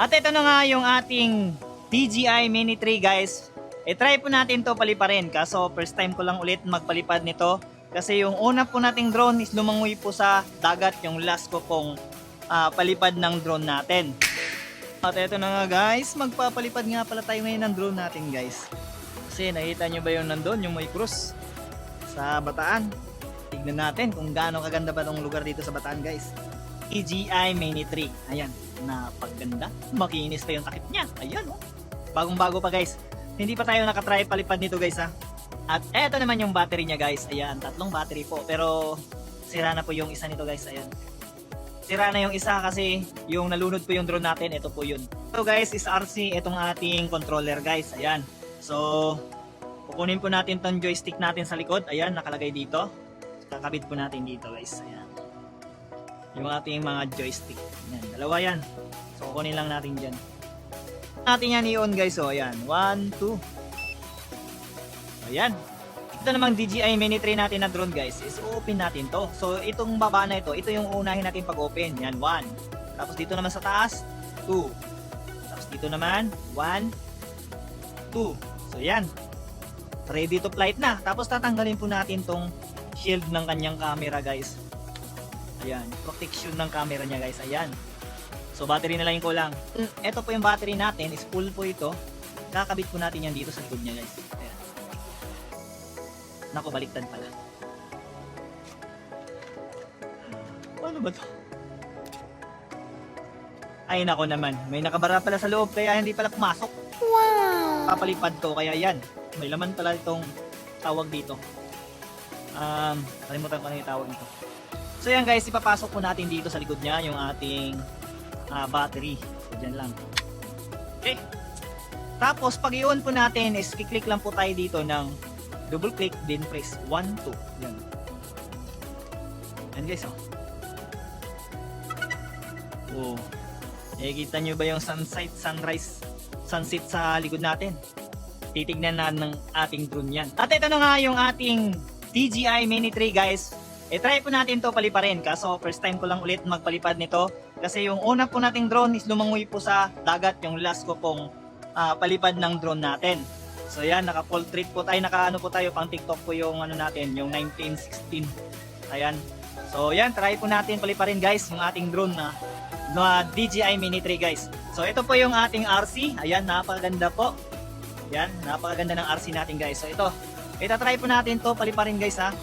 At ito na nga yung ating DJI Mini 3 guys. Try po natin to paliparin. Kaso first time ko lang ulit magpalipad nito. Kasi yung una po nating drone is lumangoy po sa dagat. Yung last ko pong palipad ng drone natin. At ito na nga guys. Magpapalipad nga pala tayo ngayon ng drone natin guys. Kasi nakita nyo ba yung nandun? Yung may cruise sa Bataan. Tignan natin kung gaano kaganda ba tong lugar dito sa Bataan guys. DJI Mini 3. Ayan, napaganda. Makinis pa yung takip niya. Ayan, oh. Bagong-bago pa guys. Hindi pa tayo nakatry palipad nito guys ha. At eto naman yung battery niya guys. Ayan, 3 battery po. Pero sira na po yung isa nito guys. Ayan. Sira na yung isa kasi yung nalunod po yung drone natin. Ito po yun. So guys, is RC itong ating controller guys. Ayan. So, kukunin po natin tong joystick natin sa likod. Ayan, nakalagay dito. Kakabit po natin dito guys. Ayan. Yung ating mga joystick. Ayan, dalawa yan. So, kukunin lang natin dyan. Natin yan i-on guys. So, ayan. 1, 2. Ayan. Ito namang DJI Mini 3 natin na drone guys is open natin to. So, itong baba na ito yung unahin natin pag-open. Yan, 1. Tapos dito naman sa taas, 2. Tapos dito naman, 1, 2. So, yan. Ready to flight na. Tapos tatanggalin po natin tong shield ng kanyang camera guys. Ayan, protection ng camera niya guys. Ayan. So battery na lang yung kulang. Ito po yung battery natin, is full po ito. Kakabit po natin yan dito sa likod niya guys. Ayan. Naku, baliktad pala. Ano ba to? Ay nako naman, may nakabara pala sa loob kaya hindi pala pumasok. Wow! Papalipad to kaya yan. May laman pala itong tawag dito. Kalimutan ko na yung tawag nito. So yan guys, ipapasok po natin dito sa likod niya yung ating battery. So dyan lang. Okay. Tapos pag i-on po natin is kiklik lang po tayo dito ng double click then press 1, 2. Yan. Yan guys oh. Oh. Nakikita nyo ba yung sunset, sunrise, sunset sa likod natin? Titignan na ng ating drone yan. At ito na nga yung ating DJI Mini 3 guys. Try po natin to paliparin. Kaso first time ko lang ulit magpalipad nito. Kasi yung una po nating drone is lumangoy po sa dagat. Yung last ko pong palipad ng drone natin. So yan, naka full trip po tayo. Naka po tayo, pang TikTok po yung ano natin, yung 1916. Ayan. So yan, try po natin paliparin guys yung ating drone na DJI Mini 3 guys. So ito po yung ating RC. Ayan, napakaganda po. Yan, napakaganda ng RC natin guys. So ito try po natin to paliparin guys ha.